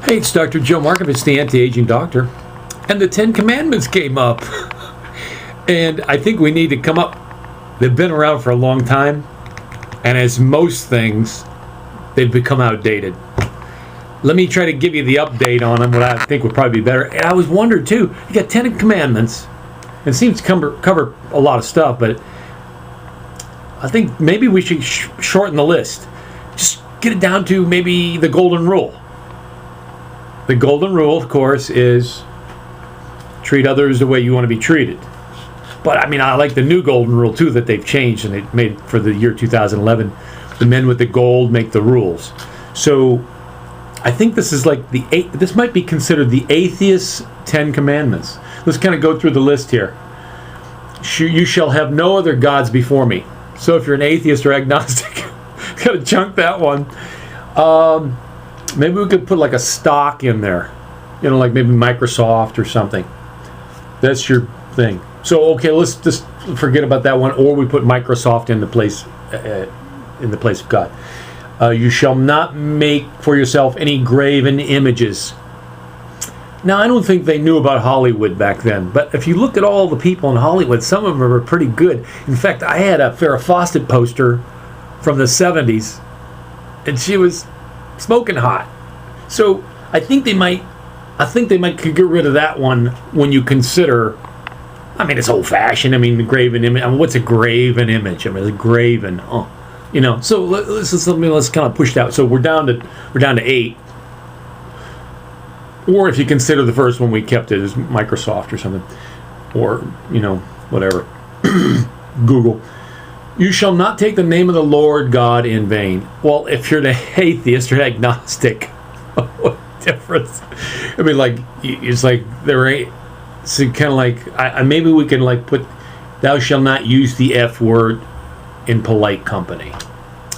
Hey, it's Dr. Joe Markovich, the anti-aging doctor. And the 10 Commandments came up. And I think we need to come up. They've been around for a long time. And as most things, they've become outdated. Let me try to give you the update on them, what I think would probably be better. And I was wondering, too, you got 10 Commandments. It seems to cover a lot of stuff, but I think maybe we should shorten the list. Just get it down to maybe the golden rule. The golden rule, of course, is treat others the way you want to be treated. But, I mean, I like the new golden rule, too, that they've changed and they made for the year 2011. The men with the gold make the rules. So, I think this is like this might be considered the atheist 10 Commandments. Let's kind of go through the list here. You shall have no other gods before me. So, if you're an atheist or agnostic, gotta chunk that one. Maybe we could put like a stock in there. You know, like maybe Microsoft or something. That's your thing. So, okay, let's just forget about that one. Or we put Microsoft in the place of God. You shall not make for yourself any graven images. Now, I don't think they knew about Hollywood back then. But if you look at all the people in Hollywood, some of them are pretty good. In fact, I had a Farrah Fawcett poster from the 70s. And she was smoking hot. So I think they might could get rid of that one when you consider, I mean, it's old fashioned. I mean, the graven image. I mean, what's a graven image? I mean, it's graven. Oh, you know. So let's kind of push that. So we're down to 8. Or if you consider the first one we kept it as Microsoft or something, or you know, whatever. Google. You shall not take the name of the Lord God in vain. Well, if you're an atheist or agnostic, what difference? I mean, like, it's like there ain't. So kind of like, maybe we can like put, thou shalt not use the F word in polite company.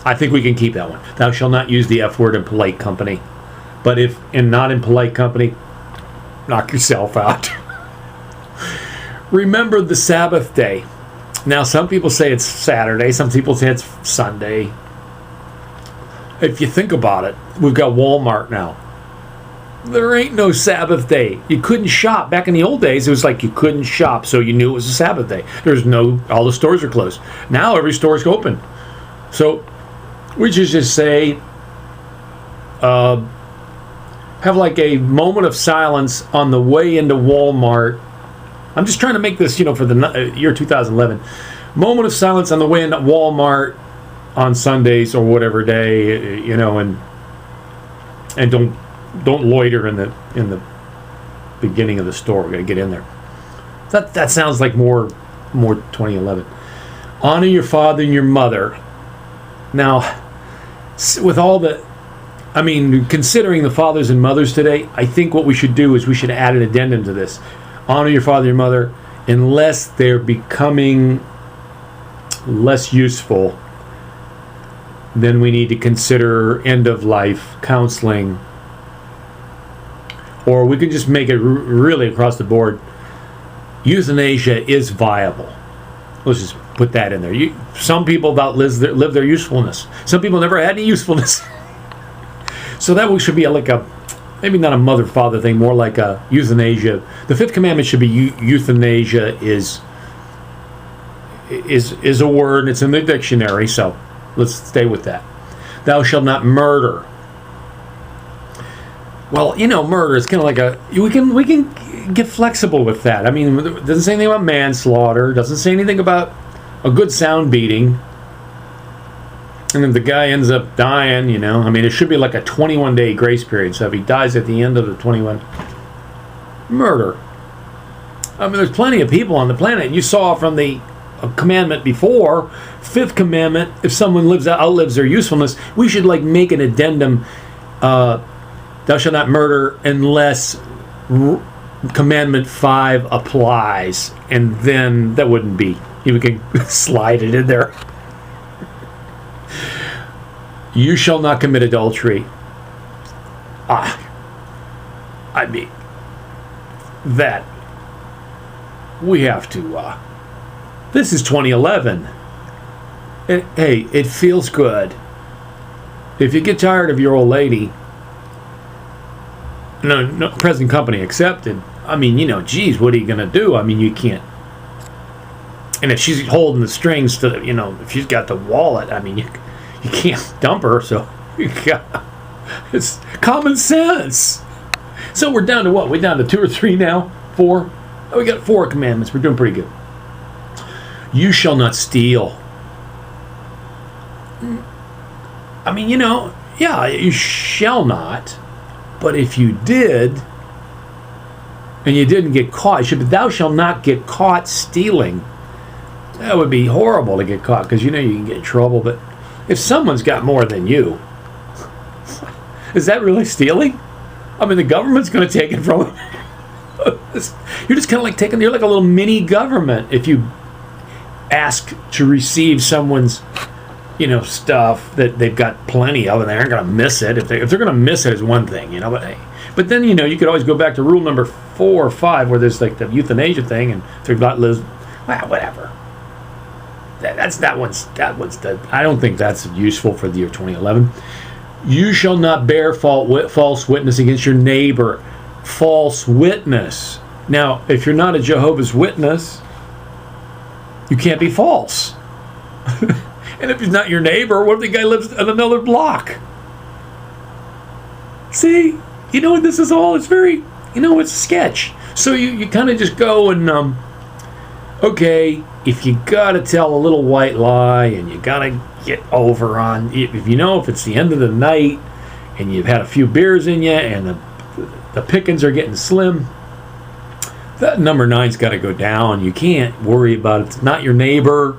I think we can keep that one. Thou shalt not use the F word in polite company. But if not in polite company, knock yourself out. Remember the Sabbath day. Now, some people say it's Saturday. Some people say it's Sunday. If you think about it, we've got Walmart now. There ain't no Sabbath day. You couldn't shop. Back in the old days, it was like you couldn't shop, so you knew it was a Sabbath day. All the stores are closed. Now every store is open. So we should just say, have like a moment of silence on the way into Walmart. I'm just trying to make this, for the year 2011. Moment of silence on the way into Walmart on Sundays or whatever day, and don't loiter in the beginning of the store. We got to get in there. That sounds like more 2011. Honor your father and your mother. Now, with all considering the fathers and mothers today, I think what we should do is we should add an addendum to this. Honor your father and your mother unless they're becoming less useful. Then we need to consider end-of-life counseling. Or we can just make it really across the board. Euthanasia is viable. Let's just put that in there. Some people live their usefulness. Some people never had any usefulness. So that should be maybe not a mother-father thing, more like a euthanasia. The 5th commandment should be euthanasia is a word, and it's in the dictionary, so let's stay with that. Thou shalt not murder. Well, murder is kind of like we can get flexible with that. I mean, it doesn't say anything about manslaughter, doesn't say anything about a good sound beating. And if the guy ends up dying, it should be like a 21-day grace period. So if he dies at the end of the 21, murder. I mean, there's plenty of people on the planet. You saw from the commandment before, 5th commandment, if someone outlives their usefulness, we should make an addendum, thou shalt not murder unless commandment 5 applies. And then that wouldn't be. We can slide it in there. You shall not commit adultery. I mean, that we have to. This is 2011. Hey, it feels good. If you get tired of your old lady, no present company accepted. I mean, geez, what are you going to do? I mean, you can't. And if she's holding the strings to, if she's got the wallet, I mean, you can't dump her. So it's common sense. So we're down to what? We're down to 2 or 3 now? 4? Oh, we got 4 commandments. We're doing pretty good. You shall not steal. I mean, yeah, you shall not. But if you did, and you didn't get caught, thou shalt not get caught stealing. That would be horrible to get caught, because you can get in trouble. But if someone's got more than you, is that really stealing? I mean, the government's going to take it from them. You're just kind of like you're like a little mini government if you ask to receive someone's, stuff that they've got plenty of, and they aren't going to miss it. If they're going to miss it, is one thing, But then, you could always go back to rule number 4 or 5, where there's like the euthanasia thing, and if they're not whatever. That one's dead. I don't think that's useful for the year 2011. You shall not bear false witness against your neighbor. False witness. Now, if you're not a Jehovah's Witness, you can't be false. And if he's not your neighbor, what if the guy lives on another block? See? What this is all? It's very, it's a sketch. So you kind of just go and, okay, if you got to tell a little white lie and you got to get over on, if it's the end of the night and you've had a few beers in you and the pickings are getting slim, that number 9's got to go down. You can't worry about it. It's not your neighbor.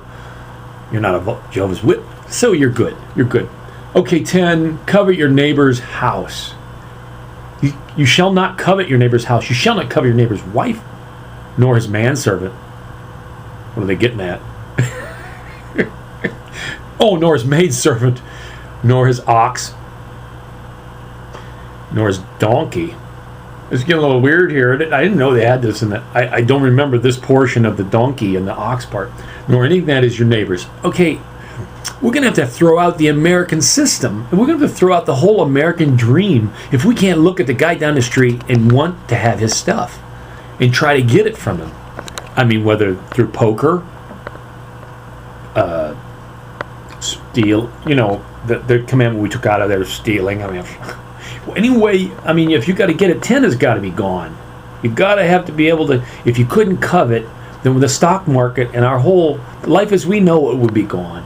You're not a Jehovah's Witness. So you're good. You're good. Okay, 10, covet your neighbor's house. You shall not covet your neighbor's house. You shall not covet your neighbor's wife, nor his manservant. What are they getting at? Oh, nor his maidservant, nor his ox, nor his donkey. It's getting a little weird here. I didn't know they had this in that. I don't remember this portion of the donkey and the ox part. Nor any of that is your neighbor's. Okay, we're going to have to throw out the American system. And we're going to have to throw out the whole American dream if we can't look at the guy down the street and want to have his stuff and try to get it from him. I mean, whether through poker, steal, the commandment we took out of there is stealing. I mean, anyway, if you got to get it, 10 has got to be gone. You got to have to be able to, if you couldn't covet, then with the stock market and our whole life as we know it would be gone.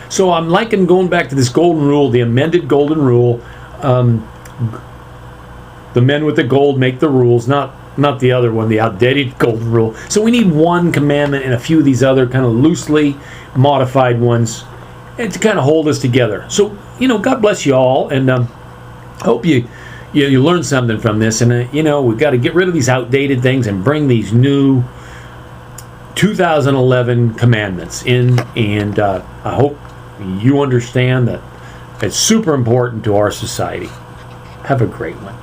So I'm liking going back to this golden rule, the amended golden rule. The men with the gold make the rules, not the other one, the outdated golden rule. So we need one commandment and a few of these other kind of loosely modified ones, and to kind of hold us together. So, God bless you all, and hope you learn something from this. And, we've got to get rid of these outdated things and bring these new 2011 commandments in. And I hope you understand that it's super important to our society. Have a great one.